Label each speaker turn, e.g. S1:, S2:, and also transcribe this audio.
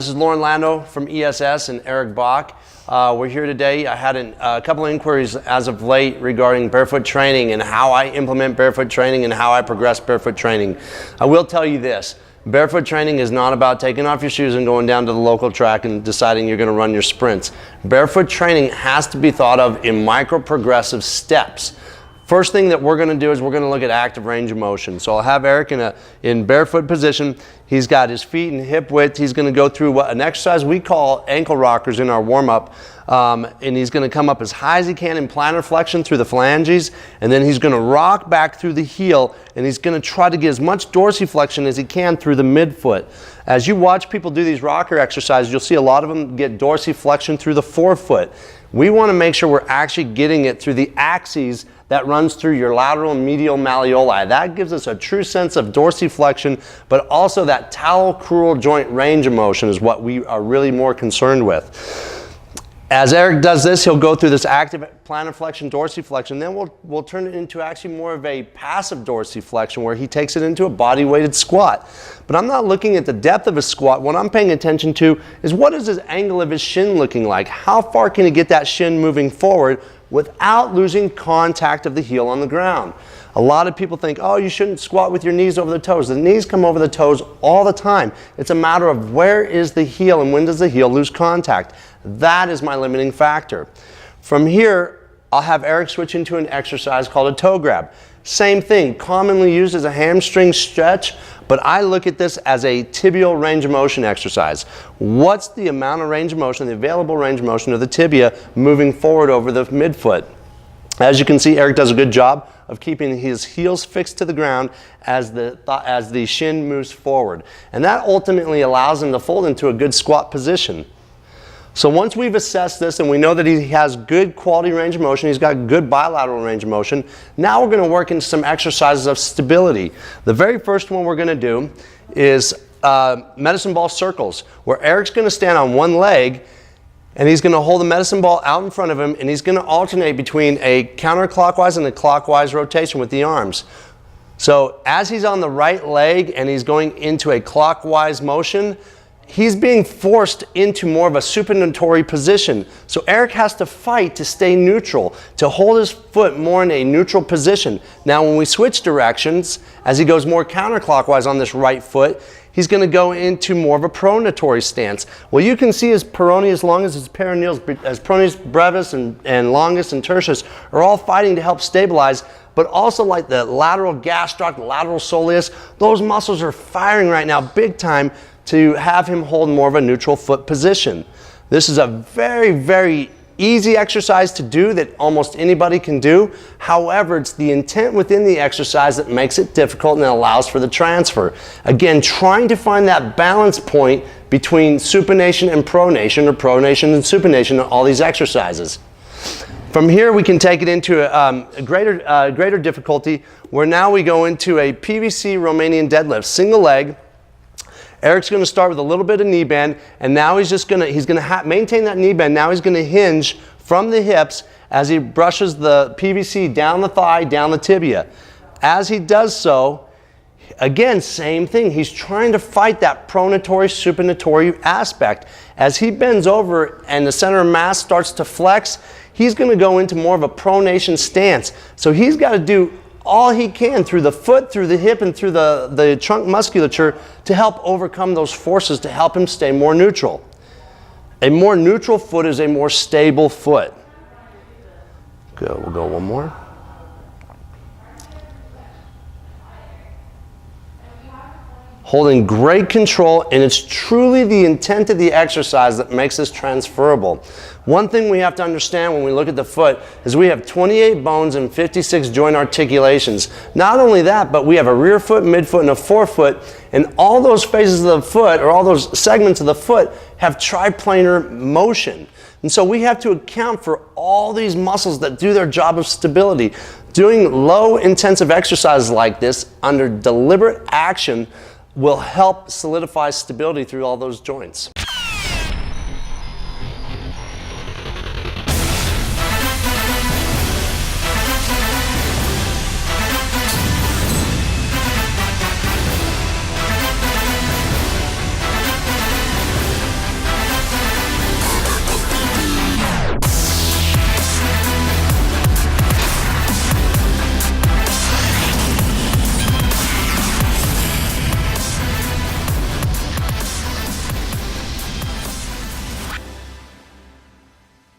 S1: This is Lauren Lando from ESS and Eric Bach. We're here today. I had a couple of inquiries as of late regarding barefoot training and how I implement barefoot training and how I progress barefoot training. I will tell you this. Barefoot training is not about taking off your shoes and going down to the local track and deciding you're going to run your sprints. Barefoot training has to be thought of in micro-progressive steps. First thing that we're going to do is we're going to look at active range of motion. So I'll have Eric in barefoot position. He's got his feet in hip width. He's going to go through an exercise we call ankle rockers in our warm-up. And he's going to come up as high as he can in plantar flexion through the phalanges, and then he's going to rock back through the heel, and he's going to try to get as much dorsiflexion as he can through the midfoot. As you watch people do these rocker exercises, you'll see a lot of them get dorsiflexion through the forefoot. We want to make sure we're actually getting it through the axes that runs through your lateral and medial malleoli. That gives us a true sense of dorsiflexion, but also that talocrural joint range of motion is what we are really more concerned with. As Eric does this, he'll go through this active plantar flexion, dorsiflexion, then we'll turn it into actually more of a passive dorsiflexion where he takes it into a body-weighted squat. But I'm not looking at the depth of his squat. What I'm paying attention to is what is his angle of his shin looking like? How far can he get that shin moving forward without losing contact of the heel on the ground? A lot of people think, oh, you shouldn't squat with your knees over the toes. The knees come over the toes all the time. It's a matter of where is the heel and when does the heel lose contact. That is my limiting factor. From here, I'll have Eric switch into an exercise called a toe grab. Same thing, commonly used as a hamstring stretch, but I look at this as a tibial range of motion exercise. What's the amount of range of motion, the available range of motion of the tibia moving forward over the midfoot? As you can see, Eric does a good job of keeping his heels fixed to the ground as the shin moves forward. And that ultimately allows him to fold into a good squat position. So once we've assessed this and we know that he has good quality range of motion, he's got good bilateral range of motion, now we're going to work into some exercises of stability. The very first one we're going to do is medicine ball circles, where Eric's going to stand on one leg and he's going to hold the medicine ball out in front of him, and he's going to alternate between a counterclockwise and a clockwise rotation with the arms. So as he's on the right leg and he's going into a clockwise motion, he's being forced into more of a supinatory position. So Eric has to fight to stay neutral, to hold his foot more in a neutral position. Now when we switch directions, as he goes more counterclockwise on this right foot, he's going to go into more of a pronatory stance. Well, you can see his peroneus longus, his peroneus, as peroneus brevis and longus and tertius are all fighting to help stabilize, but also like the lateral gastroc, the lateral soleus, those muscles are firing right now big time to have him hold more of a neutral foot position. This is a very, very easy exercise to do that almost anybody can do. However, it's the intent within the exercise that makes it difficult and allows for the transfer. Again, trying to find that balance point between supination and pronation, or pronation and supination in all these exercises. From here, we can take it into a greater difficulty, where now we go into a PVC Romanian deadlift, single leg. Eric's going to start with a little bit of knee bend, and now he's going to maintain that knee bend. Now he's going to hinge from the hips as he brushes the PVC down the thigh, down the tibia. As he does so, again, same thing. He's trying to fight that pronatory, supinatory aspect. As he bends over and the center of mass starts to flex, he's going to go into more of a pronation stance. So he's got to do all he can through the foot, through the hip, and through the trunk musculature to help overcome those forces to help him stay more neutral. A more neutral foot is a more stable foot. Good, we'll go one more. Holding great control, and it's truly the intent of the exercise that makes this transferable. One thing we have to understand when we look at the foot is we have 28 bones and 56 joint articulations. Not only that, but we have a rear foot, midfoot, and a forefoot, and all those phases of the foot, or all those segments of the foot, have triplanar motion. And so we have to account for all these muscles that do their job of stability. Doing low intensive exercises like this under deliberate action will help solidify stability through all those joints.